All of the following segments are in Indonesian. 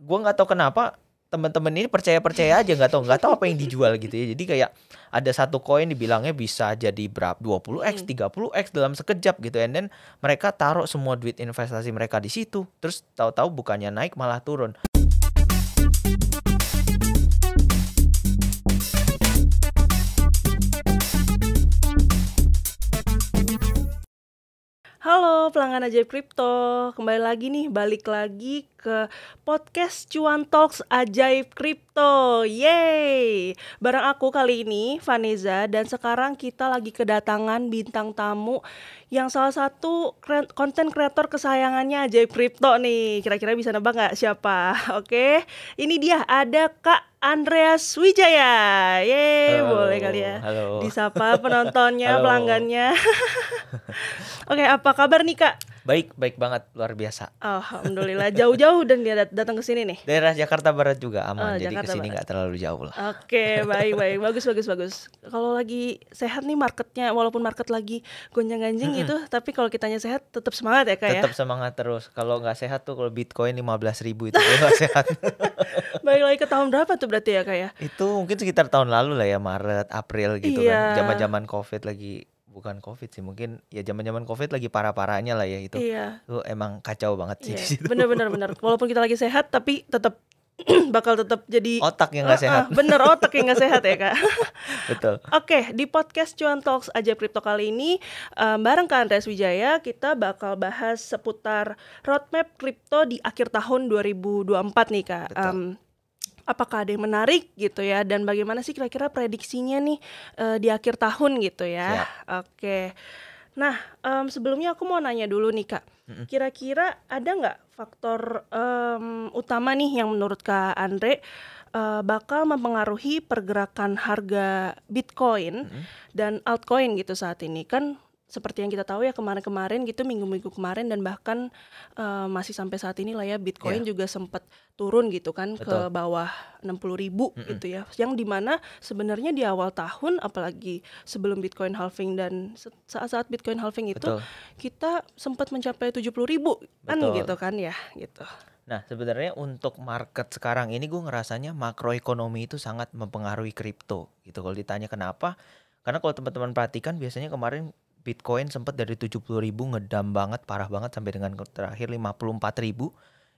gue nggak tahu kenapa teman-teman ini percaya aja, nggak tahu apa yang dijual gitu ya. Jadi kayak ada satu koin dibilangnya bisa jadi berapa 20x 30x dalam sekejap gitu, and then mereka taruh semua duit investasi mereka di situ, terus tahu-tahu bukannya naik malah turun. Halo pelanggan Ajaib Kripto, balik lagi ke podcast Cuan Talks Ajaib Kripto. Yeay! Bareng aku kali ini, Vanessa, dan sekarang kita lagi kedatangan bintang tamu yang salah satu konten kreator kesayangannya Ajaib Kripto nih. Kira-kira bisa nebak nggak siapa? Oke, ini dia, ada Kak Andreas Wijaya. Yeay, boleh kali ya Halo. disapa penontonnya, Halo. Pelanggannya. Oke, apa kabar nih Kak? Baik banget, luar biasa. Alhamdulillah, jauh-jauh dan dia datang ke sini nih. Daerah Jakarta Barat juga aman, jadi Jakarta kesini Barat. nggak terlalu jauh lah. Oke, baik, bagus. Kalau lagi sehat nih marketnya, walaupun market lagi gonjang-ganjing gitu, tapi kalau kitanya sehat tetap semangat ya Kak ya. Tetap semangat terus. Kalau nggak sehat tuh, kalau Bitcoin 15.000 itu nggak sehat. Balik lagi ke tahun berapa tuh berarti ya Kak ya? Itu mungkin sekitar tahun lalu lah ya, Maret, April gitu Iya. kan. Zaman-zaman Covid lagi, bukan Covid sih, mungkin ya zaman-zaman Covid lagi parah-parahnya lah ya itu. Iya. Itu emang kacau banget sih di situ. Bener. Walaupun kita lagi sehat, tapi tetap bakal tetap jadi Otak yang nggak sehat. Bener, otak yang nggak sehat ya Kak. Betul. Oke, di podcast Cuan Talks Ajaib Kripto kali ini bareng Kak Andreas Wijaya, kita bakal bahas seputar roadmap kripto di akhir tahun 2024 nih Kak. Apakah ada yang menarik gitu ya, dan bagaimana sih kira-kira prediksinya nih di akhir tahun gitu ya. Siap. Oke. Nah, sebelumnya aku mau nanya dulu nih Kak, kira-kira ada nggak faktor utama nih yang menurut Kak Andre bakal mempengaruhi pergerakan harga Bitcoin dan altcoin gitu saat ini? Kan seperti yang kita tahu ya, kemarin-kemarin gitu, minggu-minggu kemarin, dan bahkan masih sampai saat ini lah ya, Bitcoin juga sempat turun gitu kan. Betul. Ke bawah 60.000 gitu ya, yang dimana sebenarnya di awal tahun, apalagi sebelum Bitcoin halving dan saat-saat Bitcoin halving itu, Betul. kita sempat mencapai 70.000 kan. Betul. Gitu kan ya gitu. Nah, sebenarnya untuk market sekarang ini gue ngerasanya makroekonomi itu sangat mempengaruhi kripto gitu. Kalau ditanya kenapa, karena kalau teman-teman perhatikan biasanya kemarin Bitcoin sempat dari 70.000 ngedam banget, parah banget, sampai dengan terakhir 54.000.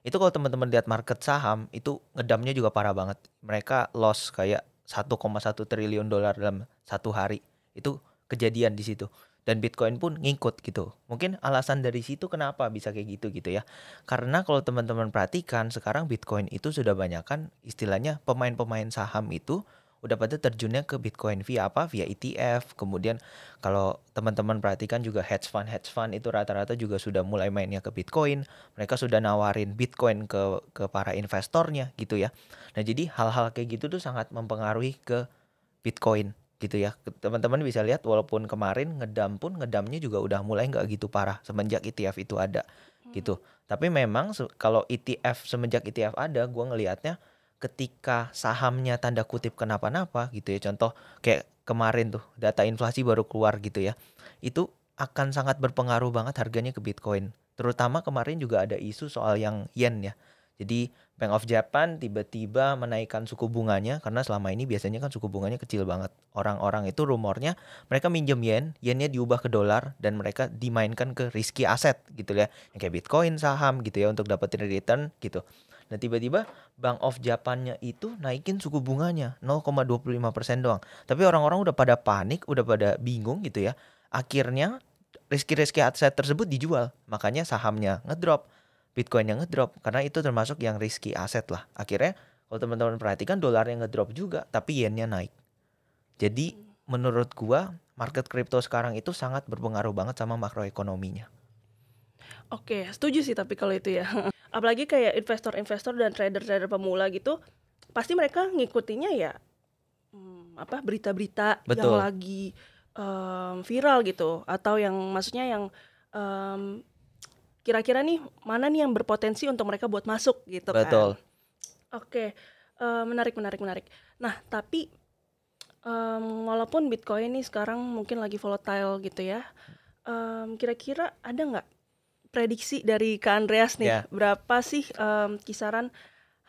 Itu kalau teman-teman lihat market saham, itu ngedamnya juga parah banget. Mereka loss kayak 1,1 triliun dolar dalam satu hari. Itu kejadian di situ. Dan Bitcoin pun ngikut gitu. Mungkin alasan dari situ kenapa bisa kayak gitu ya. Karena kalau teman-teman perhatikan, sekarang Bitcoin itu sudah banyak kan istilahnya pemain-pemain saham itu udah pada terjunnya ke Bitcoin via apa? Via ETF. Kemudian kalau teman-teman perhatikan juga hedge fund itu rata-rata juga sudah mulai mainnya ke Bitcoin. Mereka sudah nawarin Bitcoin ke para investornya gitu ya. Nah, jadi hal-hal kayak gitu tuh sangat mempengaruhi ke Bitcoin gitu ya. Teman-teman bisa lihat walaupun kemarin ngedamnya juga udah mulai nggak gitu parah semenjak ETF itu ada gitu. Tapi memang kalau ETF, semenjak ETF ada, gue ngelihatnya ketika sahamnya tanda kutip kenapa-napa gitu ya, contoh kayak kemarin tuh data inflasi baru keluar gitu ya, itu akan sangat berpengaruh banget harganya ke Bitcoin. Terutama kemarin juga ada isu soal yang yen ya. Jadi Bank of Japan tiba-tiba menaikkan suku bunganya, karena selama ini biasanya kan suku bunganya kecil banget. Orang-orang itu rumornya mereka minjem yennya diubah ke dolar, dan mereka dimainkan ke risky asset gitu ya, yang kayak Bitcoin, saham gitu ya, untuk dapetin return gitu. Nah, tiba-tiba Bank of Japan-nya itu naikin suku bunganya 0,25% doang. Tapi orang-orang udah pada panik, udah pada bingung gitu ya. Akhirnya risky aset tersebut dijual. Makanya sahamnya ngedrop, Bitcoin-nya ngedrop, karena itu termasuk yang risky aset lah. Akhirnya kalau teman-teman perhatikan, dolarnya ngedrop juga, tapi yennya naik. Jadi menurut gua market kripto sekarang itu sangat berpengaruh banget sama makroekonominya. Oke, setuju sih tapi kalau itu ya. Apalagi kayak investor-investor dan trader-trader pemula gitu, pasti mereka ngikutinnya ya berita-berita yang Betul. lagi viral gitu, atau yang maksudnya yang kira-kira nih mana nih yang berpotensi untuk mereka buat masuk gitu. Betul. Kan. Oke, menarik. Nah, tapi walaupun Bitcoin nih sekarang mungkin lagi volatile gitu ya, kira-kira ada nggak prediksi dari Kak Andreas nih, berapa sih kisaran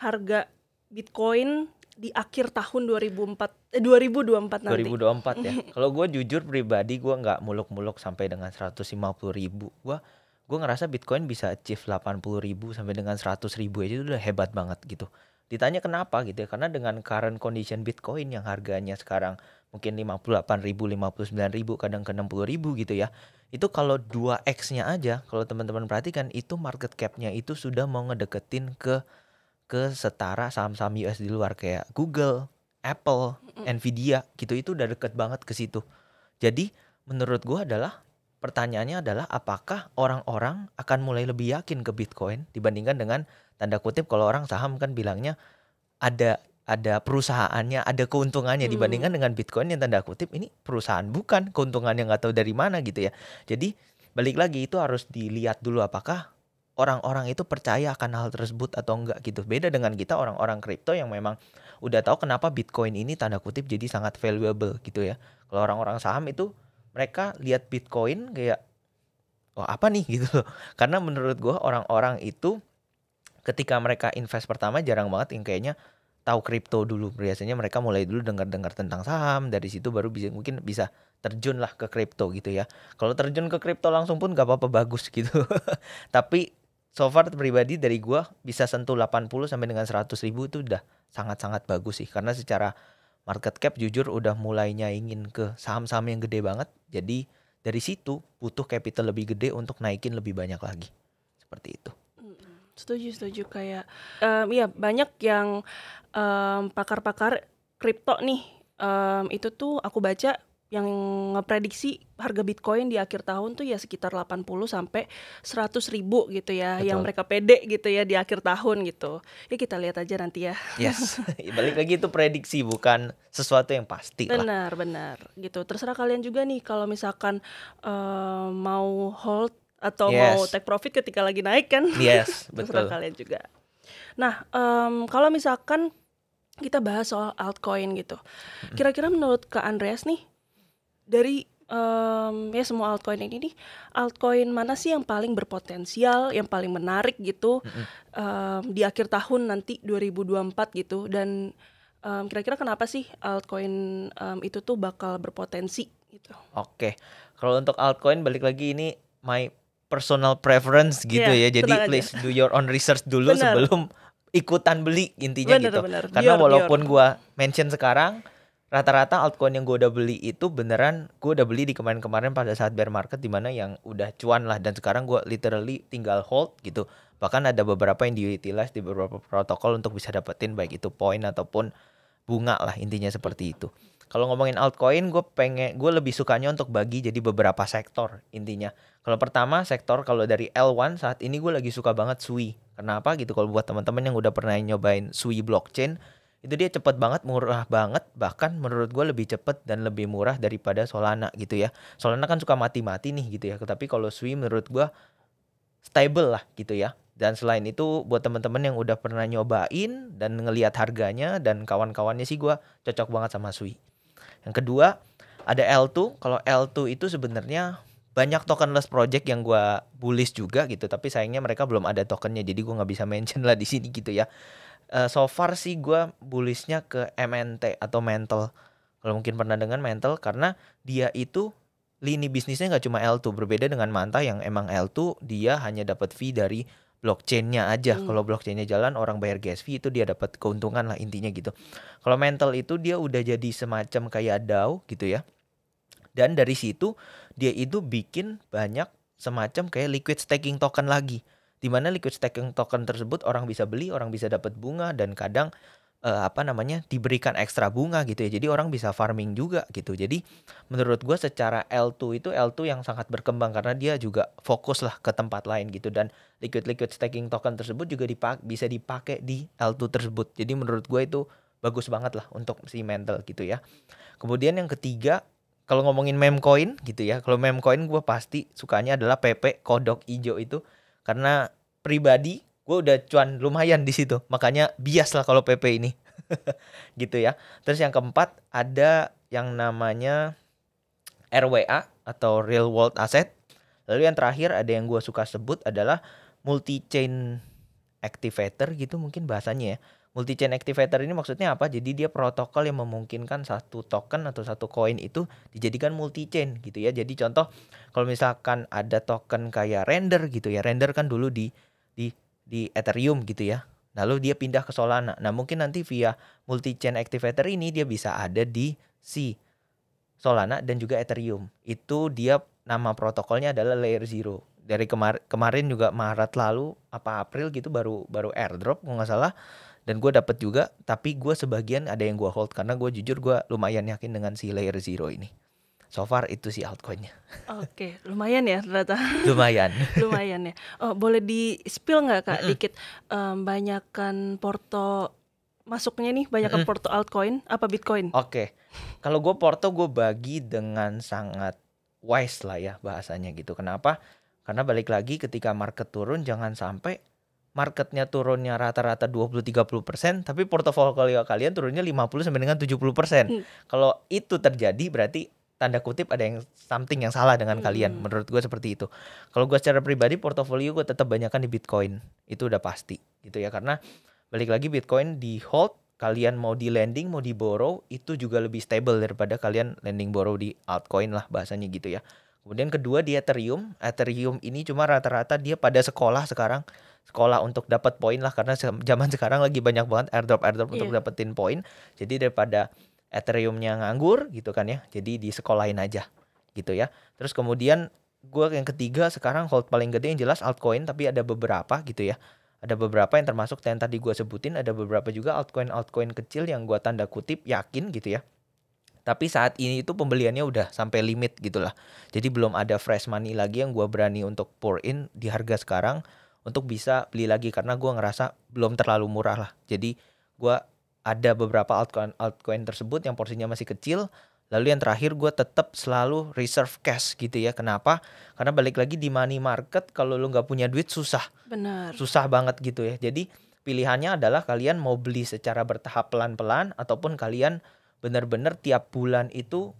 harga Bitcoin di akhir tahun 2024 nanti? 2024 ya. Kalau gue jujur pribadi gue nggak muluk-muluk sampai dengan 150.000. Gue ngerasa Bitcoin bisa achieve 80.000 sampai dengan 100.000 aja itu udah hebat banget gitu. Ditanya kenapa gitu ya? Karena dengan current condition Bitcoin yang harganya sekarang mungkin 58.000, 59.000, kadang ke 60.000 gitu ya. Itu kalau 2x-nya aja, kalau teman-teman perhatikan itu market cap-nya itu sudah mau ngedeketin ke setara saham-saham US di luar kayak Google, Apple, Nvidia gitu, itu udah deket banget ke situ. Jadi menurut gua adalah pertanyaannya adalah apakah orang-orang akan mulai lebih yakin ke Bitcoin dibandingkan dengan tanda kutip kalau orang saham kan bilangnya ada perusahaannya, ada keuntungannya dibandingkan dengan Bitcoin yang tanda kutip ini perusahaan bukan, keuntungannya nggak tahu dari mana gitu ya. Jadi balik lagi itu harus dilihat dulu apakah orang-orang itu percaya akan hal tersebut atau enggak gitu. Beda dengan kita orang-orang kripto yang memang udah tahu kenapa Bitcoin ini tanda kutip jadi sangat valuable gitu ya. Kalau orang-orang saham itu mereka lihat Bitcoin kayak oh apa nih gitu loh. Karena menurut gue orang-orang itu ketika mereka invest pertama jarang banget yang kayaknya tahu kripto dulu. Biasanya mereka mulai dulu dengar-dengar tentang saham, dari situ baru mungkin bisa terjun lah ke kripto gitu ya. Kalau terjun ke kripto langsung pun gak apa-apa, bagus gitu. Tapi so far pribadi dari gua bisa sentuh 80 sampai dengan 100 ribu itu udah sangat-sangat bagus sih. Karena secara market cap jujur udah mulai nyaingin ke saham-saham yang gede banget. Jadi dari situ butuh capital lebih gede untuk naikin lebih banyak lagi. Seperti itu. Setuju kayak ya banyak yang pakar-pakar kripto nih itu tuh aku baca yang ngeprediksi harga Bitcoin di akhir tahun tuh ya sekitar 80 sampai 100 ribu gitu ya. Betul. Yang mereka pede gitu ya di akhir tahun gitu. Ya kita lihat aja nanti ya. Yes, balik lagi itu prediksi bukan sesuatu yang pasti lah. Benar gitu. Terserah kalian juga nih kalau misalkan mau hold atau mau take profit ketika lagi naik kan. Yes, terserah betul. kalian juga. Nah, kalau misalkan kita bahas soal altcoin gitu, kira-kira menurut Kak Andreas nih, dari ya semua altcoin ini nih, altcoin mana sih yang paling berpotensial, yang paling menarik gitu di akhir tahun nanti 2024 gitu, dan kira-kira kenapa sih altcoin itu tuh bakal berpotensi gitu? Oke, kalau untuk altcoin balik lagi ini my personal preference gitu ya. Jadi please do your own research dulu sebelum ikutan beli intinya gitu. Karena walaupun gua mention sekarang rata-rata altcoin yang gue udah beli itu beneran gue udah beli di kemarin-kemarin pada saat bear market dimana yang udah cuan lah, dan sekarang gue literally tinggal hold gitu. Bahkan ada beberapa yang diutilize di beberapa protokol untuk bisa dapetin baik itu poin ataupun bunga lah, intinya seperti itu. Kalau ngomongin altcoin, gue lebih sukanya untuk bagi jadi beberapa sektor intinya. Kalau pertama sektor, kalau dari L1 saat ini gue lagi suka banget Sui. Kenapa gitu? Kalau buat teman-teman yang udah pernah nyobain Sui blockchain, itu dia cepet banget, murah banget, bahkan menurut gue lebih cepet dan lebih murah daripada Solana gitu ya. Solana kan suka mati-mati nih gitu ya, tapi kalau Sui menurut gue stable lah gitu ya. Dan selain itu buat teman-teman yang udah pernah nyobain dan ngelihat harganya dan kawan-kawannya sih gue cocok banget sama Sui. Yang kedua ada L2. Kalau L2 itu sebenarnya banyak tokenless project yang gue bullish juga gitu, tapi sayangnya mereka belum ada tokennya, jadi gue nggak bisa mention lah di sini gitu ya. So far sih gue bullishnya ke MNT atau Mantle. Kalau mungkin pernah dengar Mantle, karena dia itu lini bisnisnya nggak cuma L2, berbeda dengan Manta yang emang L2 dia hanya dapat fee dari blockchainnya aja. Kalau blockchainnya jalan orang bayar gas fee, itu dia dapat keuntungan lah intinya gitu. Kalau Mantle itu dia udah jadi semacam kayak DAO gitu ya. Dan dari situ dia itu bikin banyak semacam kayak liquid staking token lagi, di mana liquid staking token tersebut orang bisa beli, orang bisa dapat bunga, dan kadang diberikan ekstra bunga gitu ya. Jadi orang bisa farming juga gitu. Jadi menurut gue secara L2 itu L2 yang sangat berkembang karena dia juga fokus lah ke tempat lain gitu, dan liquid staking token tersebut juga bisa dipakai di L2 tersebut. Jadi menurut gue itu bagus banget lah untuk si Mantle gitu ya. Kemudian yang ketiga, kalau ngomongin meme coin gitu ya, kalau meme coin gue pasti sukanya adalah PP kodok hijau itu, karena pribadi gue udah cuan lumayan di situ, makanya bias lah kalau PP ini. Gitu ya. Terus yang keempat ada yang namanya RWA atau Real World Asset. Lalu yang terakhir ada yang gue suka sebut adalah multi chain activator gitu mungkin bahasanya ya. Multi-chain activator ini maksudnya apa? Jadi dia protokol yang memungkinkan satu token atau satu koin itu dijadikan multi-chain gitu ya. Jadi contoh kalau misalkan ada token kayak Render gitu ya. Render kan dulu di Ethereum gitu ya. Lalu dia pindah ke Solana. Nah mungkin nanti via multi-chain activator ini dia bisa ada di si Solana dan juga Ethereum. Itu dia nama protokolnya adalah Layer Zero. Dari kemarin juga Maret lalu apa April gitu baru airdrop kalau nggak salah. Dan gue dapet juga, tapi gue sebagian ada yang gue hold karena gue jujur gue lumayan yakin dengan si Layer Zero ini. So far itu sih altcoinnya. Oke, lumayan ya ternyata. Lumayan. Lumayan ya. Oh, boleh di-spill nggak Kak dikit banyakan porto masuknya nih, banyakan porto altcoin apa Bitcoin? Oke. Kalau gue porto gue bagi dengan sangat wise lah ya bahasanya gitu. Kenapa? Karena balik lagi ketika market turun jangan sampai marketnya turunnya rata-rata 20-30%, tapi portofolio kalian turunnya 50 sampai dengan 70%. Kalau itu terjadi berarti tanda kutip ada yang something yang salah dengan kalian. Menurut gue seperti itu. Kalau gue secara pribadi portofolio gue tetap banyakkan di Bitcoin. Itu udah pasti gitu ya. Karena balik lagi Bitcoin di hold, kalian mau di lending, mau di borrow, itu juga lebih stable daripada kalian lending borrow di altcoin lah bahasanya gitu ya. Kemudian kedua di Ethereum. Ethereum ini cuma rata-rata dia pada sekolah sekarang. Sekolah untuk dapat poin lah karena zaman sekarang lagi banyak banget airdrop untuk dapetin poin. Jadi daripada Ethereum-nya nganggur gitu kan ya. Jadi disekolahin aja gitu ya. Terus kemudian gue yang ketiga sekarang hold paling gede yang jelas altcoin, tapi ada beberapa gitu ya. Ada beberapa yang termasuk yang tadi gue sebutin, ada beberapa juga altcoin kecil yang gue tanda kutip yakin gitu ya. Tapi saat ini itu pembeliannya udah sampai limit gitu lah. Jadi belum ada fresh money lagi yang gue berani untuk pour in di harga sekarang untuk bisa beli lagi karena gue ngerasa belum terlalu murah lah. Jadi gue ada beberapa altcoin tersebut yang porsinya masih kecil. Lalu yang terakhir gue tetap selalu reserve cash gitu ya. Kenapa? Karena balik lagi di money market kalau lu nggak punya duit susah. Benar. Susah banget gitu ya. Jadi pilihannya adalah kalian mau beli secara bertahap pelan-pelan ataupun kalian benar-benar tiap bulan itu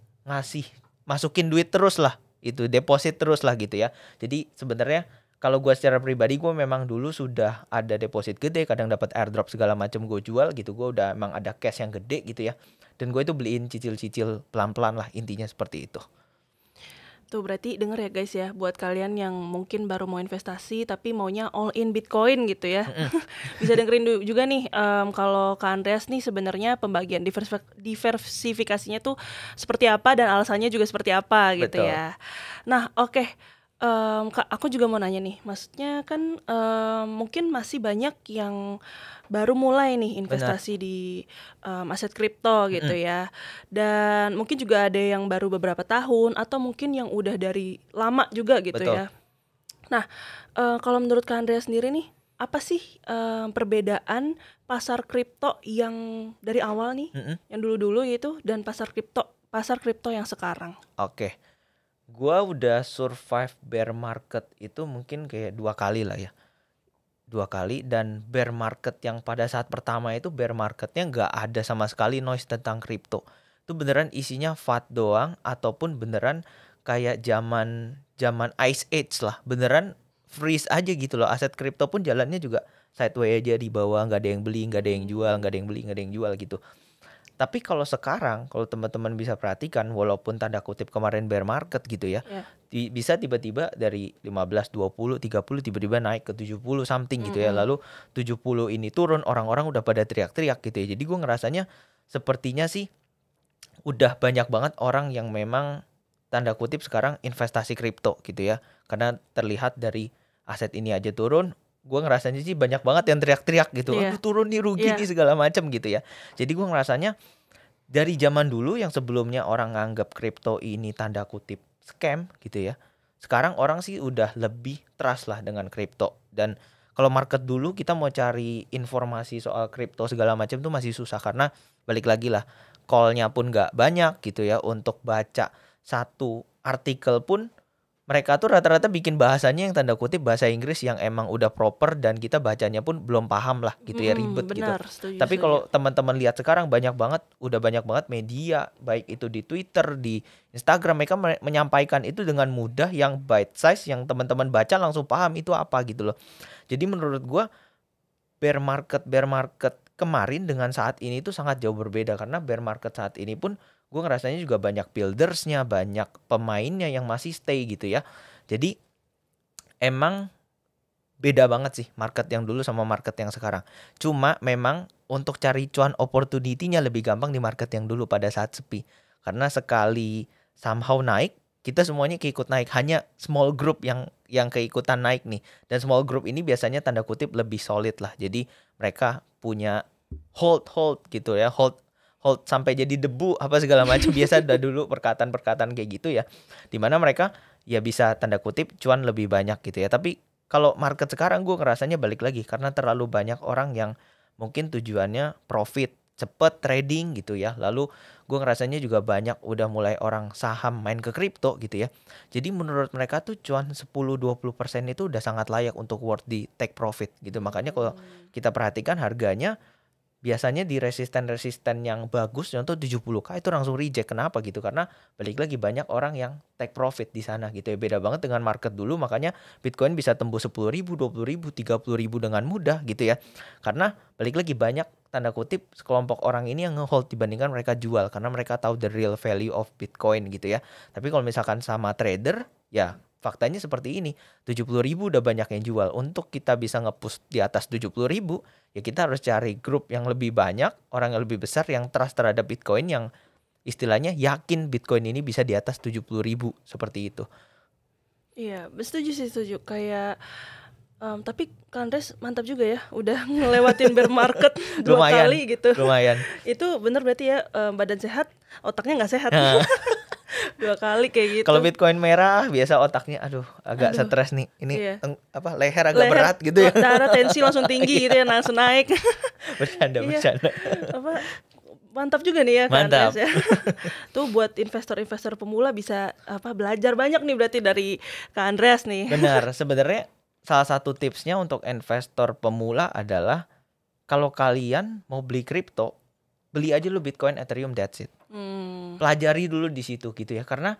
masukin duit terus lah. Itu deposit terus lah gitu ya. Jadi sebenarnya kalau gue secara pribadi gue memang dulu sudah ada deposit gede, kadang dapat airdrop segala macam gue jual gitu. Gue udah emang ada cash yang gede gitu ya. Dan gue itu beliin cicil-cicil pelan-pelan lah, intinya seperti itu. Tuh berarti denger ya guys ya, buat kalian yang mungkin baru mau investasi tapi maunya all in Bitcoin gitu ya. Bisa dengerin juga nih kalau Kak Andreas nih sebenarnya pembagian diversifikasinya tuh seperti apa dan alasannya juga seperti apa gitu. Betul. Ya. Nah oke. Kak, aku juga mau nanya nih, maksudnya kan mungkin masih banyak yang baru mulai nih investasi di aset kripto gitu ya. Dan mungkin juga ada yang baru beberapa tahun atau mungkin yang udah dari lama juga gitu. Betul. Ya. Nah, kalau menurut Kak Andrea sendiri nih, apa sih perbedaan pasar kripto yang dari awal nih, yang dulu-dulu gitu, dan pasar kripto yang sekarang? Oke. Gua udah survive bear market itu mungkin kayak 2 kali lah ya. 2 kali, dan bear market yang pada saat pertama itu bear marketnya nggak ada sama sekali noise tentang kripto. Itu beneran isinya FAT doang ataupun beneran kayak zaman Ice Age lah. Beneran freeze aja gitu loh. Aset kripto pun jalannya juga sideways aja di bawah, nggak ada yang beli, nggak ada yang jual, nggak ada yang beli, nggak ada yang jual gitu. Tapi kalau sekarang, kalau teman-teman bisa perhatikan, walaupun tanda kutip kemarin bear market gitu ya, bisa tiba-tiba dari 15, 20, 30 tiba-tiba naik ke 70 something gitu ya. Lalu 70 ini turun, orang-orang udah pada teriak-teriak gitu ya. Jadi gue ngerasanya sepertinya sih udah banyak banget orang yang memang tanda kutip sekarang investasi kripto gitu ya. Karena terlihat dari aset ini aja turun, gue ngerasanya sih banyak banget yang teriak-teriak gitu. Aduh turun nih, rugi nih segala macam gitu ya. Jadi gue ngerasanya dari zaman dulu yang sebelumnya orang nganggap kripto ini tanda kutip scam gitu ya. Sekarang orang sih udah lebih trust lah dengan kripto. Dan kalau market dulu kita mau cari informasi soal kripto segala macam tuh masih susah karena balik lagi lah, call-nya pun gak banyak gitu ya. Untuk baca satu artikel pun mereka tuh rata-rata bikin bahasanya yang tanda kutip bahasa Inggris yang emang udah proper dan kita bacanya pun belum paham lah gitu ya, ribet benar, gitu. Tapi kalau teman-teman lihat sekarang udah banyak banget media, baik itu di Twitter, di Instagram, mereka menyampaikan itu dengan mudah yang bite size yang teman-teman baca langsung paham itu apa gitu loh. Jadi menurut gua bear market kemarin dengan saat ini tuh sangat jauh berbeda, karena bear market saat ini pun gue ngerasanya juga banyak buildersnya, banyak pemainnya yang masih stay gitu ya. Jadi emang beda banget sih market yang dulu sama market yang sekarang. Cuma memang untuk cari cuan opportunity-nya lebih gampang di market yang dulu pada saat sepi. Karena sekali somehow naik, kita semuanya keikut naik. Hanya small group yang keikutan naik nih. Dan small group ini biasanya tanda kutip lebih solid lah. Jadi mereka punya hold gitu ya. Hold sampai jadi debu apa segala macam. Biasa udah dulu perkataan-perkataan kayak gitu ya. Dimana mereka ya bisa tanda kutip cuan lebih banyak gitu ya. Tapi kalau market sekarang gue ngerasanya balik lagi karena terlalu banyak orang yang mungkin tujuannya profit, cepet trading gitu ya. Lalu gue ngerasanya juga banyak udah mulai orang saham main ke kripto gitu ya. Jadi menurut mereka tuh cuan 10-20% itu udah sangat layak untuk worth di take profit gitu. Makanya kalau kita perhatikan harganya biasanya di resisten yang bagus contoh 70k itu langsung reject. Kenapa gitu? Karena balik lagi banyak orang yang take profit di sana gitu ya. Beda banget dengan market dulu, makanya Bitcoin bisa tembus 10.000, 20.000, 30.000 dengan mudah gitu ya. Karena balik lagi banyak tanda kutip sekelompok orang ini yang ngehold dibandingkan mereka jual, karena mereka tahu the real value of Bitcoin gitu ya. Tapi kalau misalkan sama trader ya faktanya seperti ini, 70.000 udah banyak yang jual. Untuk kita bisa nge-push di atas 70.000, ya kita harus cari grup yang lebih banyak, orang yang lebih besar yang trust terhadap Bitcoin, yang istilahnya yakin Bitcoin ini bisa di atas 70.000 seperti itu. Iya, setuju. Kayak tapi Kak Andres mantap juga ya, udah ngelewatin bear market 2 Lumayan, kali gitu. lumayan. Itu bener berarti ya, badan sehat, otaknya nggak sehat. 2 kali kayak gitu. Kalau Bitcoin merah biasa otaknya agak stres nih. Ini Iya. leher agak berat gitu ya. Darah tensi langsung tinggi gitu ya, langsung naik. Bercanda. Mantap juga nih ya Kak Mantap. Andres ya. Tuh buat investor-investor pemula bisa belajar banyak nih berarti dari Kak Andres nih. Benar, sebenarnya salah satu tipsnya untuk investor pemula adalah kalau kalian mau beli kripto, beli aja lu Bitcoin, Ethereum, that's it. Pelajari dulu di situ gitu ya, karena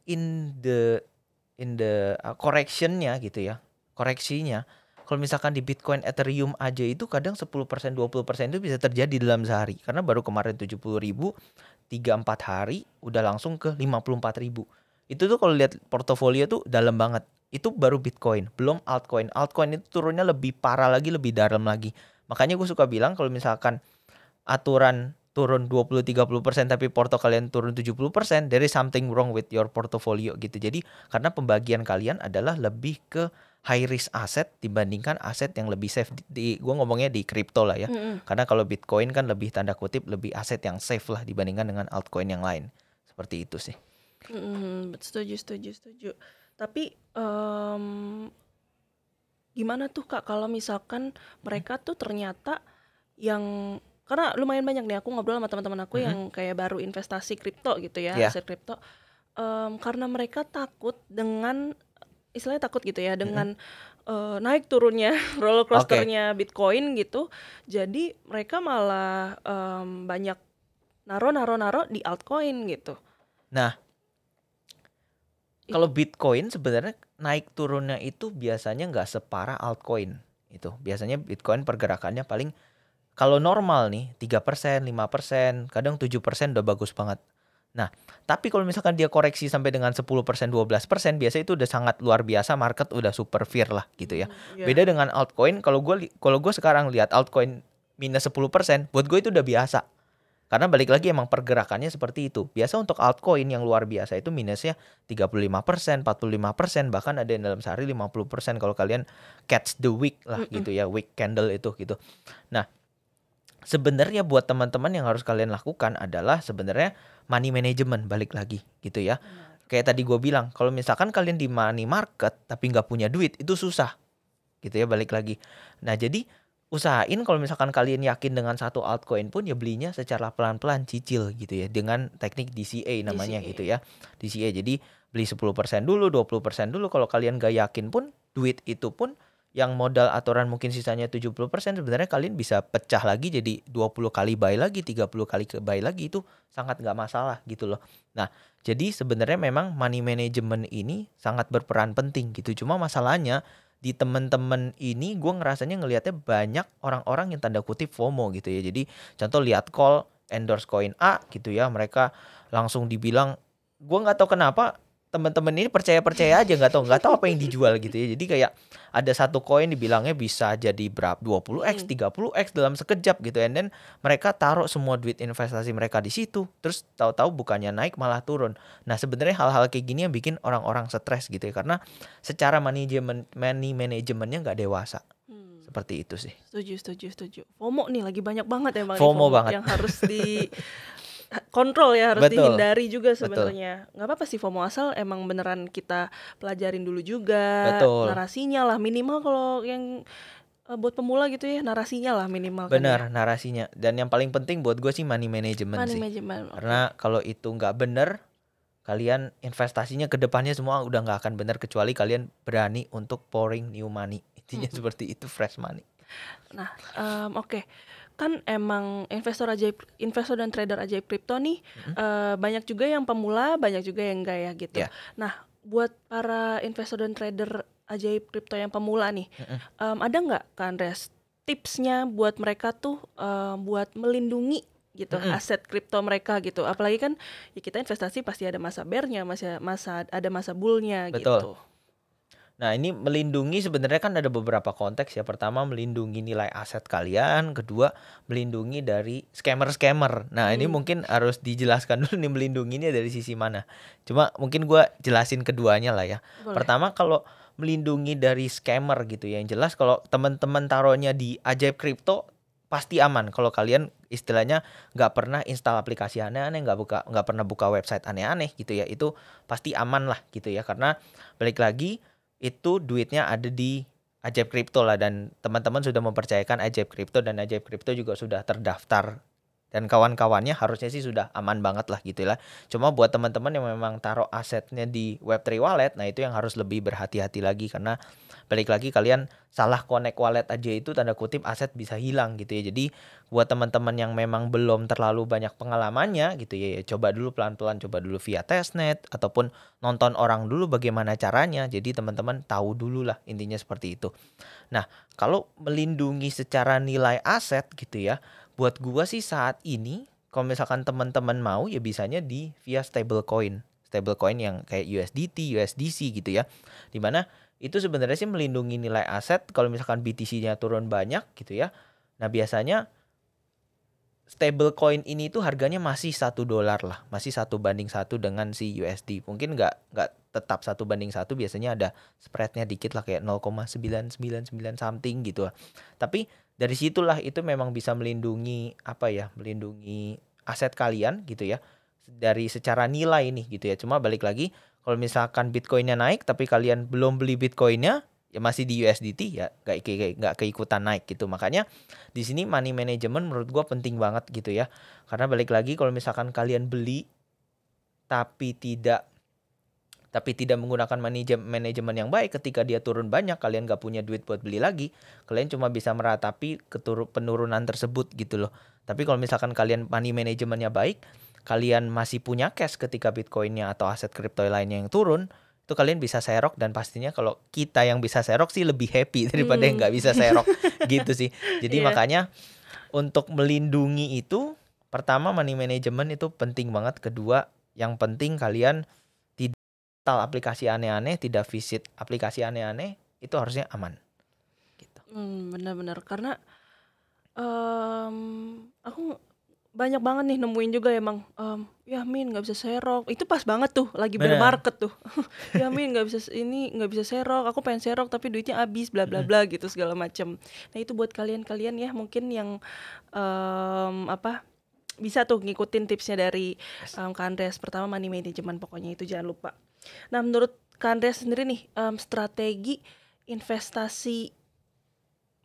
in the correctionnya gitu ya, koreksinya kalau misalkan di Bitcoin, Ethereum aja itu kadang 10%, 20% itu bisa terjadi dalam sehari, karena baru kemarin 70.000 3-4 hari udah langsung ke 54.000. Itu tuh kalau lihat portofolio tuh dalam banget. Itu baru Bitcoin, belum altcoin. Altcoin itu turunnya lebih parah lagi, lebih dalam lagi. Makanya gue suka bilang kalau misalkan aturan turun 20-30% tapi porto kalian turun 70%, there is something wrong with your portfolio gitu. Jadi karena pembagian kalian adalah lebih ke high risk aset dibandingkan aset yang lebih safe. Gue ngomongnya di kripto lah ya. Karena kalau Bitcoin kan lebih tanda kutip lebih aset yang safe lah dibandingkan dengan altcoin yang lain. Seperti itu sih. Setuju. Tapi gimana tuh Kak kalau misalkan mereka tuh ternyata yang, karena lumayan banyak nih aku ngobrol sama teman-teman aku yang kayak baru investasi kripto gitu ya, aset kripto, karena mereka takut dengan, istilahnya takut gitu ya dengan naik turunnya roller coasternya Bitcoin gitu, jadi mereka malah banyak naro di altcoin gitu. Nah, kalau Bitcoin sebenarnya naik turunnya itu biasanya nggak separah altcoin itu. Biasanya Bitcoin pergerakannya paling kalau normal nih 3%, 5%, kadang 7% udah bagus banget. Nah, tapi kalau misalkan dia koreksi sampai dengan 10%, 12%, biasa itu udah sangat luar biasa, market udah super fear lah gitu ya. Beda dengan altcoin, kalau gue sekarang lihat altcoin minus 10%, buat gue itu udah biasa. Karena balik lagi emang pergerakannya seperti itu. Biasa untuk altcoin yang luar biasa itu minusnya 35%, 45%, bahkan ada yang dalam sehari 50% kalau kalian catch the wick lah gitu ya, wick candle itu gitu. Nah, sebenarnya buat teman-teman yang harus kalian lakukan adalah sebenarnya money management, balik lagi gitu ya. Kayak tadi gue bilang, kalau misalkan kalian di money market tapi nggak punya duit, itu susah gitu ya, balik lagi. Nah, jadi usahain kalau misalkan kalian yakin dengan satu altcoin pun ya belinya secara pelan-pelan, cicil gitu ya, dengan teknik DCA namanya gitu ya. DCA, jadi beli 10% dulu, 20% dulu. Kalau kalian gak yakin pun, duit itu pun yang modal aturan mungkin sisanya 70%, sebenarnya kalian bisa pecah lagi jadi 20 kali buy lagi, 30 kali buy lagi, itu sangat gak masalah gitu loh. Nah, jadi sebenarnya memang money management ini sangat berperan penting gitu. Cuma masalahnya di temen-temen ini gue ngerasanya ngelihatnya banyak orang-orang yang tanda kutip FOMO gitu ya. Jadi contoh lihat call endorse koin A gitu ya, mereka langsung dibilang, gue nggak tahu kenapa teman-teman ini percaya aja, nggak tahu apa yang dijual gitu ya. Jadi kayak ada satu koin dibilangnya bisa jadi berapa 20x 30x dalam sekejap gitu, and then mereka taruh semua duit investasi mereka di situ, terus tahu-tahu bukannya naik malah turun. Nah sebenarnya hal-hal kayak gini yang bikin orang-orang stres gitu ya, karena secara money manajemennya nggak dewasa. Seperti itu sih. Setuju. FOMO nih lagi banyak banget emang FOMO nih banget. yang harus di kontrol ya, harus Betul. dihindari juga sebenarnya. Nggak apa-apa sih FOMO, asal emang beneran kita pelajarin dulu juga. Betul. Narasinya lah minimal, kalau yang buat pemula gitu ya, narasinya lah minimal kan Benar, ya. narasinya. Dan yang paling penting buat gue sih money management Money sih. management, oke. Karena kalau itu nggak bener, kalian investasinya ke depannya semua udah nggak akan bener, kecuali kalian berani untuk pouring new money. Intinya seperti itu, fresh money. Nah, oke. Kan emang investor dan trader ajaib kripto nih, banyak juga yang pemula, banyak juga yang enggak ya gitu. Yeah. Nah, buat para investor dan trader ajaib kripto yang pemula nih, ada nggak Kak Andreas tipsnya buat mereka tuh buat melindungi gitu aset kripto mereka gitu? Apalagi kan ya kita investasi pasti ada masa bear-nya, ada masa bull-nya. Betul. Gitu. Nah ini melindungi sebenarnya kan ada beberapa konteks ya. Pertama melindungi nilai aset kalian, kedua melindungi dari scammer. Nah ini mungkin harus dijelaskan dulu nih melindunginya dari sisi mana. Cuma mungkin gue jelasin keduanya lah ya. Boleh. Pertama kalau melindungi dari scammer gitu ya, yang jelas kalau teman-teman taruhnya di Ajaib Kripto pasti aman. Kalau kalian istilahnya nggak pernah install aplikasi aneh-aneh, nggak pernah buka website aneh-aneh gitu ya, itu pasti aman lah gitu ya. Karena balik lagi itu duitnya ada di Ajaib Kripto lah, dan teman-teman sudah mempercayakan Ajaib Kripto, dan Ajaib Kripto juga sudah terdaftar dan kawan-kawannya harusnya sih sudah aman banget lah gitu lah. Cuma buat teman-teman yang memang taruh asetnya di Web3 wallet, nah itu yang harus lebih berhati-hati lagi, karena balik lagi kalian salah connect wallet aja itu tanda kutip aset bisa hilang gitu ya. Jadi buat teman-teman yang memang belum terlalu banyak pengalamannya gitu ya, coba dulu pelan-pelan, coba dulu via testnet ataupun nonton orang dulu bagaimana caranya. Jadi teman-teman tahu dulu lah, intinya seperti itu. Nah, kalau melindungi secara nilai aset gitu ya, buat gua sih saat ini kalau misalkan teman-teman mau ya bisanya di via stablecoin yang kayak USDT, USDC gitu ya. Dimana itu sebenarnya sih melindungi nilai aset kalau misalkan BTC-nya turun banyak gitu ya. Nah, biasanya stablecoin ini tuh harganya masih $1 lah, masih 1:1 dengan si USD. Mungkin nggak tetap 1:1, biasanya ada spreadnya dikit lah kayak 0,999 something gitu. Tapi dari situlah itu memang bisa melindungi melindungi aset kalian gitu ya, dari secara nilai nih gitu ya. Cuma balik lagi kalau misalkan Bitcoinnya naik tapi kalian belum beli Bitcoinnya, ya masih di USDT ya nggak keikutan naik gitu. Makanya di sini money management menurut gua penting banget gitu ya. Karena balik lagi kalau misalkan kalian beli tapi tidak menggunakan manajemen yang baik, ketika dia turun banyak kalian gak punya duit buat beli lagi, kalian cuma bisa meratapi penurunan tersebut gitu loh. Tapi kalau misalkan kalian money manajemennya baik, kalian masih punya cash ketika Bitcoinnya atau aset kripto lainnya yang turun, itu kalian bisa serok, dan pastinya kalau kita yang bisa serok sih lebih happy daripada yang gak bisa serok gitu sih. Jadi makanya untuk melindungi itu, pertama money management itu penting banget. Kedua, yang penting kalian install aplikasi aneh-aneh, tidak visit aplikasi aneh-aneh, itu harusnya aman gitu. Benar-benar, karena aku banyak banget nih nemuin juga emang ya Min nggak bisa serok, itu pas banget tuh lagi bear market tuh. Ya Min nggak bisa serok, aku pengen serok tapi duitnya habis bla bla bla gitu segala macam. Nah itu buat kalian ya mungkin yang bisa tuh ngikutin tipsnya dari Kak Andreas. Pertama money management, pokoknya itu jangan lupa. Nah menurut Kak Andreas sendiri nih, strategi investasi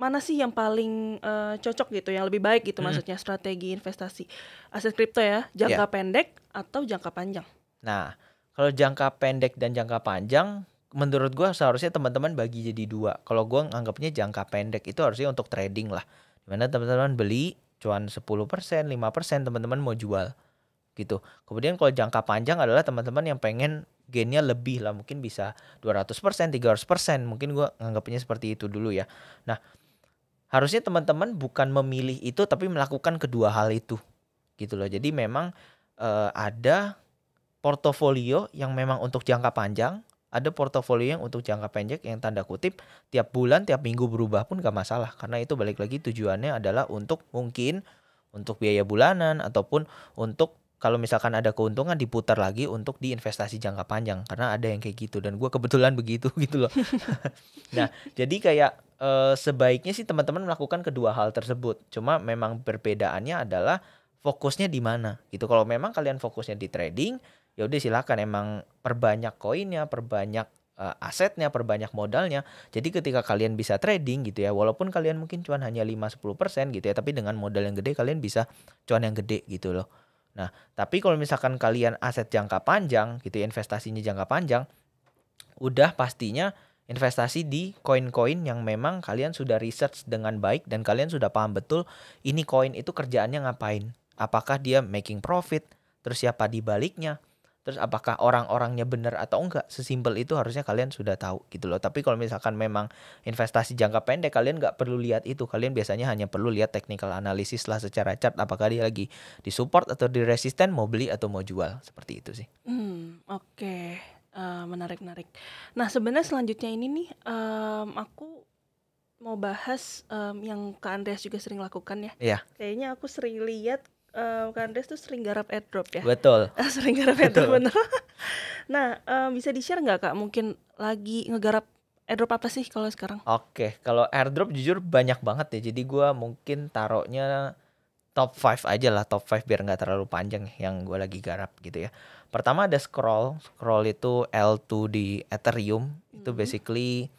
mana sih yang paling cocok gitu, yang lebih baik gitu, maksudnya strategi investasi aset kripto ya, jangka pendek atau jangka panjang? Nah, kalau jangka pendek dan jangka panjang, menurut gua seharusnya teman-teman bagi jadi dua. Kalau gua anggapnya jangka pendek itu harusnya untuk trading lah, dimana teman-teman beli cuan 10%, 5%, teman-teman mau jual gitu. Kemudian kalau jangka panjang adalah teman-teman yang pengen gainnya lebih lah, mungkin bisa 200%, 300%, mungkin gue nganggapnya seperti itu dulu ya. Nah, harusnya teman-teman bukan memilih itu tapi melakukan kedua hal itu gitu loh. Jadi memang ada portofolio yang memang untuk jangka panjang, ada portofolio yang untuk jangka pendek yang tanda kutip tiap bulan, tiap minggu berubah pun gak masalah. Karena itu balik lagi tujuannya adalah untuk mungkin untuk biaya bulanan ataupun untuk kalau misalkan ada keuntungan diputar lagi untuk diinvestasi jangka panjang. Karena ada yang kayak gitu dan gue kebetulan begitu gitu loh. Nah, jadi kayak sebaiknya sih teman-teman melakukan kedua hal tersebut. Cuma memang perbedaannya adalah fokusnya di mana gitu. Kalau memang kalian fokusnya di trading, ya udah silakan emang perbanyak koinnya, perbanyak asetnya, perbanyak modalnya. Jadi ketika kalian bisa trading gitu ya, walaupun kalian mungkin cuan hanya 5-10% gitu ya, tapi dengan modal yang gede kalian bisa cuan yang gede gitu loh. Nah, tapi kalau misalkan kalian aset jangka panjang gitu ya, investasinya jangka panjang, udah pastinya investasi di koin-koin yang memang kalian sudah research dengan baik dan kalian sudah paham betul ini koin itu kerjaannya ngapain. Apakah dia making profit, terus siapa di baliknya, terus apakah orang-orangnya benar atau enggak. Sesimpel itu harusnya kalian sudah tahu gitu loh. Tapi kalau misalkan memang investasi jangka pendek, kalian nggak perlu lihat itu. Kalian biasanya hanya perlu lihat technical analysis lah secara chart, apakah dia lagi di support atau di resisten, mau beli atau mau jual. Seperti itu sih. Oke. Menarik. Nah, sebenarnya selanjutnya ini nih, aku mau bahas yang Kak Andreas juga sering lakukan ya. Iya. Kayaknya aku sering lihat Kak Andreas tuh sering garap airdrop ya. Betul. Sering garap airdrop, bener. Nah, bisa di-share nggak Kak, mungkin lagi ngegarap airdrop apa sih kalau sekarang? Oke, kalau airdrop jujur banyak banget ya. Jadi gue mungkin taruhnya top 5 aja lah, top 5 biar nggak terlalu panjang yang gue lagi garap gitu ya. Pertama ada Scroll itu L2 di Ethereum. Itu basically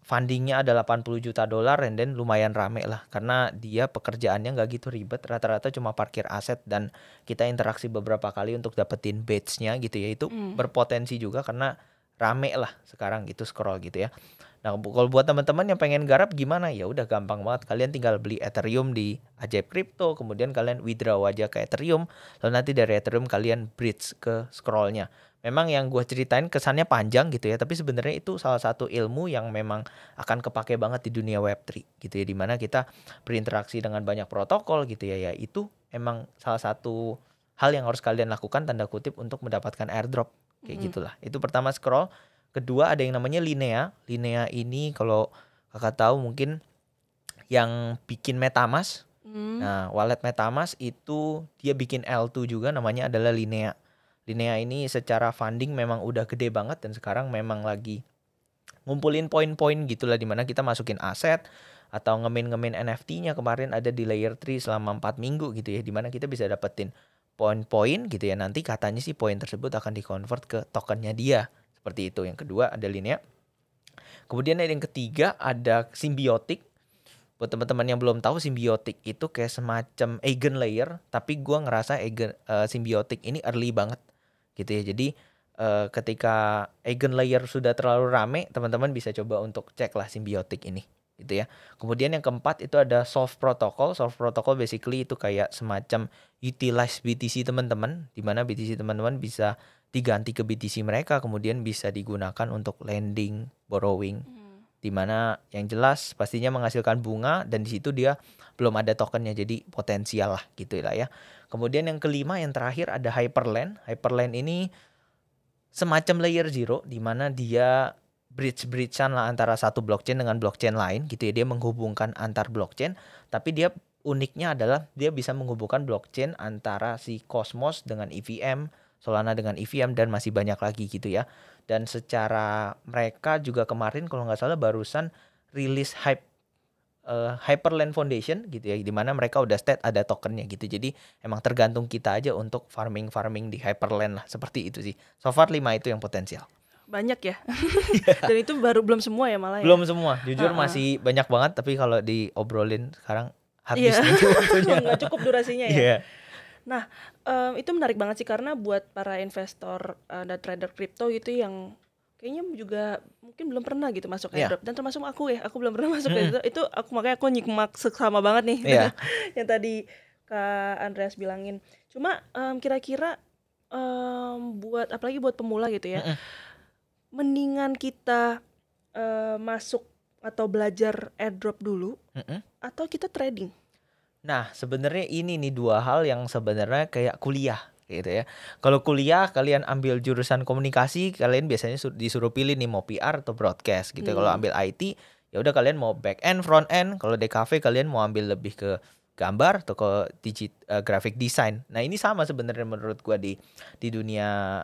fundingnya ada $80 juta and then lumayan rame lah. Karena dia pekerjaannya nggak gitu ribet, rata-rata cuma parkir aset dan kita interaksi beberapa kali untuk dapetin badge-nya gitu ya. Itu berpotensi juga karena rame lah sekarang gitu Scroll gitu ya. Nah, kalau buat teman-teman yang pengen garap gimana? Ya udah gampang banget. Kalian tinggal beli Ethereum di Ajaib Crypto, kemudian kalian withdraw aja ke Ethereum, lalu nanti dari Ethereum kalian bridge ke Scroll-nya. Memang yang gue ceritain kesannya panjang gitu ya, tapi sebenarnya itu salah satu ilmu yang memang akan kepake banget di dunia Web3 gitu ya, dimana kita berinteraksi dengan banyak protokol gitu ya. Ya itu emang salah satu hal yang harus kalian lakukan tanda kutip untuk mendapatkan airdrop kayak gitulah. Itu pertama Scroll. Kedua ada yang namanya Linea. Linea ini kalau kakak tahu mungkin yang bikin MetaMask. Nah, wallet MetaMask itu dia bikin L2 juga, namanya adalah Linea. Linea ini secara funding memang udah gede banget dan sekarang memang lagi ngumpulin poin-poin gitulah, dimana kita masukin aset atau ngemin NFT-nya. Kemarin ada di layer 3 selama 4 minggu gitu ya, dimana kita bisa dapetin poin-poin gitu ya. Nanti katanya sih poin tersebut akan di-convert ke tokennya dia. Seperti itu. Yang kedua ada Linea. Kemudian ada yang ketiga ada Symbiotic. Buat teman-teman yang belum tahu, Symbiotic itu kayak semacam Eigenlayer, tapi gue ngerasa Symbiotic ini early banget gitu ya. Jadi ketika Eigenlayer sudah terlalu rame, teman-teman bisa coba untuk cek lah Symbiotic ini gitu ya. Kemudian yang keempat itu ada Soft Protocol. Soft Protocol basically itu kayak semacam utilize BTC teman-teman, di mana BTC teman-teman bisa diganti ke BTC mereka, kemudian bisa digunakan untuk lending, borrowing. Dimana yang jelas pastinya menghasilkan bunga dan di situ dia belum ada tokennya, jadi potensial lah gitu lah ya. Kemudian yang kelima, yang terakhir ada Hyperland. Hyperland ini semacam layer zero, dimana dia bridge-an lah antara satu blockchain dengan blockchain lain gitu ya. Dia menghubungkan antar blockchain, tapi dia uniknya adalah dia bisa menghubungkan blockchain antara si Cosmos dengan EVM, Solana dengan EVM, dan masih banyak lagi gitu ya. Dan secara mereka juga kemarin kalau nggak salah barusan rilis Hyperland Foundation gitu ya, dimana mereka udah state ada tokennya gitu. Jadi emang tergantung kita aja untuk farming di Hyperland lah, seperti itu sih. So far 5 itu yang potensial. Banyak ya. Dan itu belum semua ya malah ya. Belum semua, jujur masih banyak banget, tapi kalau diobrolin sekarang habis nanti waktunya. Nggak cukup durasinya ya. Yeah. Nah, itu menarik banget sih karena buat para investor dan trader kripto gitu yang kayaknya juga mungkin belum pernah gitu masuk airdrop, dan termasuk aku belum pernah masuk airdrop. Itu makanya aku nyikmak sama banget nih yang tadi Kak Andreas bilangin. Cuma kira-kira buat apalagi buat pemula gitu ya, Mm-mm. mendingan kita masuk atau belajar airdrop dulu Mm-mm. atau kita trading? Nah, sebenarnya ini nih dua hal yang sebenarnya kayak kuliah gitu ya. Kalau kuliah kalian ambil jurusan komunikasi, kalian biasanya disuruh pilih nih mau PR atau broadcast gitu ya. Kalau ambil IT, ya udah kalian mau back end, front end. Kalau DKV kalian mau ambil lebih ke gambar atau ke graphic design. Nah, ini sama sebenarnya menurut gua di dunia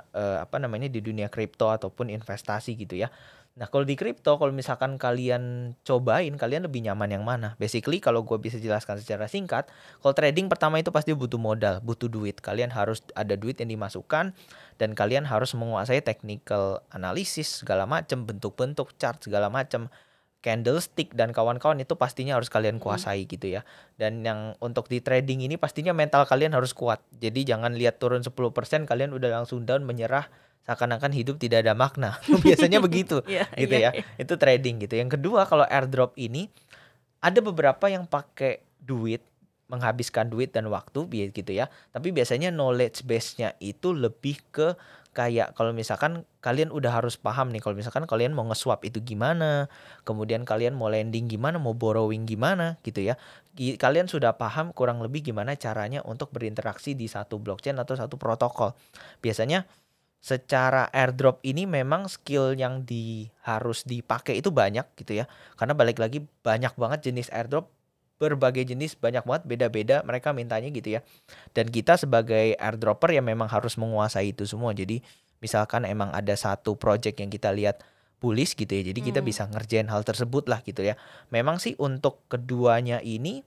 di dunia kripto ataupun investasi gitu ya. Nah, kalau di kripto, kalau misalkan kalian cobain, kalian lebih nyaman yang mana? Basically, kalau gue bisa jelaskan secara singkat, kalau trading pertama itu pasti butuh modal, butuh duit. Kalian harus ada duit yang dimasukkan, dan kalian harus menguasai technical analysis, segala macam, bentuk-bentuk, chart, segala macam. Candlestick dan kawan-kawan itu pastinya harus kalian kuasai gitu ya. Dan yang untuk di trading ini pastinya mental kalian harus kuat. Jadi jangan lihat turun 10% kalian udah langsung down menyerah seakan-akan hidup tidak ada makna. Biasanya begitu gitu ya. Itu trading gitu. Yang kedua kalau airdrop ini ada beberapa yang pakai duit, menghabiskan duit dan waktu gitu ya. Tapi biasanya knowledge base-nya itu lebih ke kayak kalau misalkan kalian udah harus paham nih, kalau misalkan kalian mau nge-swap itu gimana, kemudian kalian mau lending gimana, mau borrowing gimana gitu ya. Kalian sudah paham kurang lebih gimana caranya untuk berinteraksi di satu blockchain atau satu protokol. Biasanya secara airdrop ini memang skill yang harus dipakai itu banyak gitu ya. Karena balik lagi banyak banget jenis airdrop, berbagai jenis, banyak banget, beda-beda mereka mintanya gitu ya. Dan kita sebagai airdropper ya memang harus menguasai itu semua. Jadi misalkan emang ada satu project yang kita lihat bullish gitu ya, jadi kita bisa ngerjain hal tersebut lah gitu ya. Memang sih untuk keduanya ini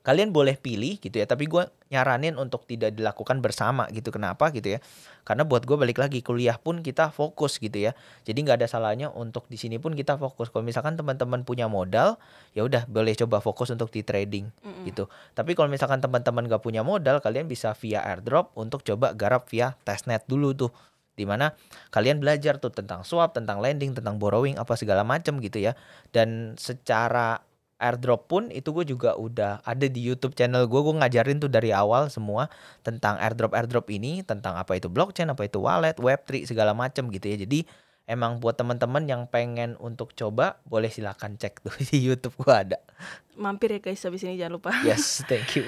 kalian boleh pilih gitu ya, tapi gue nyaranin untuk tidak dilakukan bersama gitu. Kenapa gitu ya? Karena buat gue balik lagi kuliah pun kita fokus gitu ya. Jadi nggak ada salahnya untuk di sini pun kita fokus. Kalau misalkan teman-teman punya modal, ya udah boleh coba fokus untuk di trading gitu. Tapi kalau misalkan teman-teman nggak punya modal, kalian bisa via airdrop untuk coba garap via testnet dulu tuh. Dimana kalian belajar tuh tentang swap, tentang lending, tentang borrowing, apa segala macam gitu ya. Dan secara airdrop pun itu gue juga udah ada di YouTube channel gue ngajarin tuh dari awal semua tentang airdrop ini, tentang apa itu blockchain, apa itu wallet, web3 segala macam gitu ya. Jadi emang buat teman-teman yang pengen untuk coba boleh silakan cek tuh di YouTube gue ada. Mampir ya guys habis ini, jangan lupa. Yes, thank you.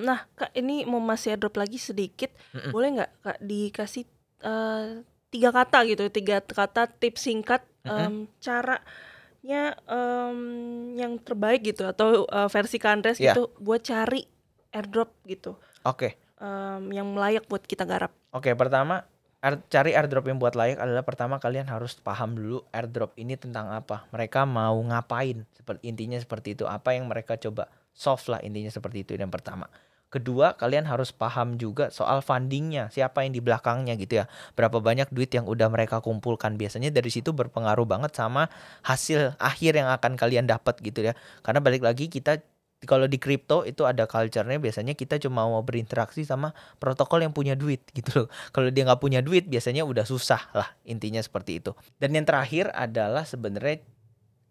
Nah Kak, ini mau masih airdrop lagi sedikit. Boleh nggak Kak dikasih 3 kata gitu, 3 kata tips singkat caranya yang terbaik gitu atau versi Kak Andreas gitu buat cari airdrop gitu. Oke. Yang layak buat kita garap. Oke, pertama cari airdrop yang buat layak adalah pertama kalian harus paham dulu airdrop ini tentang apa. Mereka mau ngapain, intinya seperti itu. Apa yang mereka coba solve lah, intinya seperti itu yang pertama. Kedua, kalian harus paham juga soal fundingnya, siapa yang di belakangnya gitu ya. Berapa banyak duit yang udah mereka kumpulkan. Biasanya dari situ berpengaruh banget sama hasil akhir yang akan kalian dapat gitu ya. Karena balik lagi kita kalau di kripto itu ada culture-nya, biasanya kita cuma mau berinteraksi sama protokol yang punya duit gitu loh. Kalau dia nggak punya duit biasanya udah susah lah, intinya seperti itu. Dan yang terakhir adalah sebenarnya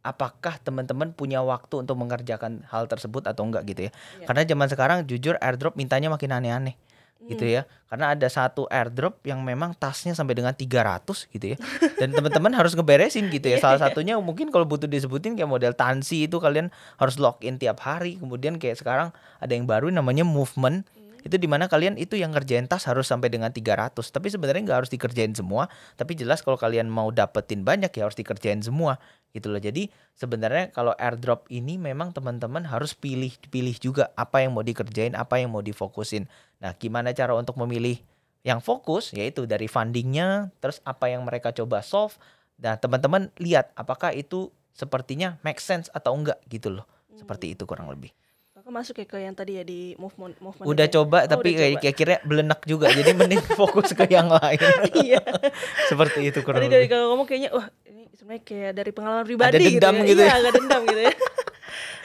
apakah teman-teman punya waktu untuk mengerjakan hal tersebut atau enggak gitu ya. Karena zaman sekarang jujur airdrop mintanya makin aneh-aneh gitu ya. Karena ada satu airdrop yang memang tasnya sampai dengan 300 gitu ya. Dan teman-teman harus ngeberesin gitu ya. Salah satunya mungkin kalau butuh disebutin kayak model Tansi itu kalian harus login tiap hari. Kemudian kayak sekarang ada yang baru namanya Movement. Itu dimana kalian itu yang ngerjain tas harus sampai dengan 300. Tapi sebenarnya nggak harus dikerjain semua. Tapi jelas kalau kalian mau dapetin banyak ya harus dikerjain semua gitu loh. Jadi sebenarnya kalau airdrop ini memang teman-teman harus pilih juga apa yang mau dikerjain, apa yang mau difokusin. Nah, gimana cara untuk memilih yang fokus? Yaitu dari fundingnya, terus apa yang mereka coba solve. Nah, teman-teman lihat apakah itu sepertinya make sense atau enggak gitu loh. Seperti itu kurang lebih. Kakak masuk ya ke yang tadi ya di movement udah itu. Coba tapi kira-kira belenak juga. Jadi mending fokus ke yang lain. Iya. Seperti itu kurang lebih. Tadi dari kakak ngomong kayaknya ini sebenarnya kayak dari pengalaman pribadi ada dendam gitu ya. Iya, agak dendam gitu ya.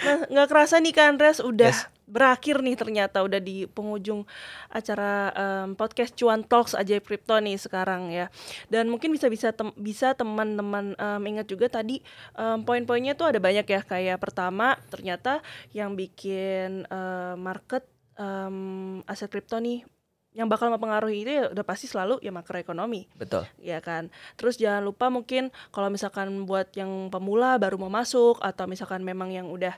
Nah, nggak kerasa nih Kak Andreas udah berakhir nih, ternyata udah di penghujung acara podcast Cuan Talks Ajaib Kripto nih sekarang ya. Dan mungkin bisa teman-teman ingat juga tadi poin-poinnya tuh ada banyak ya. Kayak pertama ternyata yang bikin market aset kripto nih yang bakal mempengaruhi itu ya udah pasti selalu ya makroekonomi. Betul. Ya kan. Terus jangan lupa mungkin kalau misalkan buat yang pemula baru mau masuk atau misalkan memang yang udah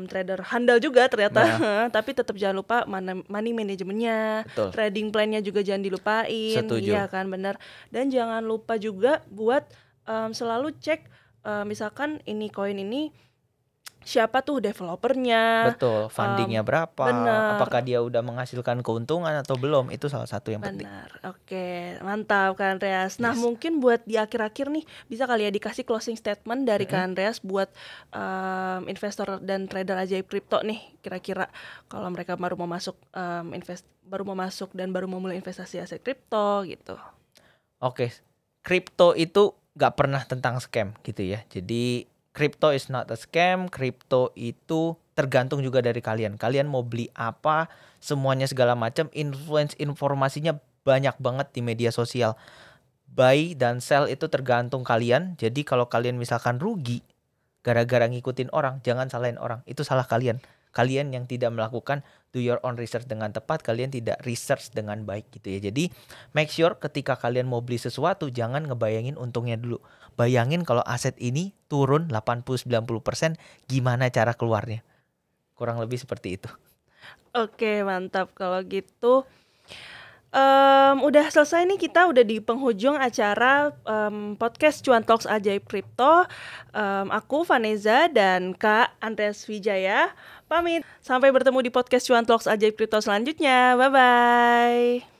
trader handal juga ternyata, tapi tetap jangan lupa money manajemennya, Betul. trading plan-nya juga jangan dilupain. Setuju. Iya kan, benar. Dan jangan lupa juga buat selalu cek misalkan ini koin ini siapa tuh developernya. Betul, fundingnya berapa, bener. apakah dia udah menghasilkan keuntungan atau belum, itu salah satu yang penting. Benar, oke, mantap Kak Andreas. Nah Yes. mungkin buat di akhir-akhir nih bisa kali ya dikasih closing statement dari Kak Andreas buat investor dan trader ajaib kripto nih, kira-kira kalau mereka baru mau masuk dan baru mau mulai investasi aset kripto gitu. Oke, kripto itu gak pernah tentang scam gitu ya. Jadi crypto is not a scam. Crypto itu tergantung juga dari kalian. Kalian mau beli apa, semuanya segala macam. Influence informasinya banyak banget di media sosial. Buy dan sell itu tergantung kalian. Jadi kalau kalian misalkan rugi gara-gara ngikutin orang, jangan salahin orang. Itu salah kalian. Kalian yang tidak melakukan do your own research dengan tepat, kalian tidak research dengan baik gitu ya. Jadi make sure ketika kalian mau beli sesuatu jangan ngebayangin untungnya dulu. Bayangin kalau aset ini turun 80-90%, gimana cara keluarnya. Kurang lebih seperti itu. Oke, mantap kalau gitu. Udah selesai nih, kita udah di penghujung acara podcast Cuan Talks Ajaib Kripto. Aku Vanessa dan Kak Andreas Wijaya pamit. Sampai bertemu di podcast Cuan Talks Ajaib Kripto selanjutnya. Bye-bye.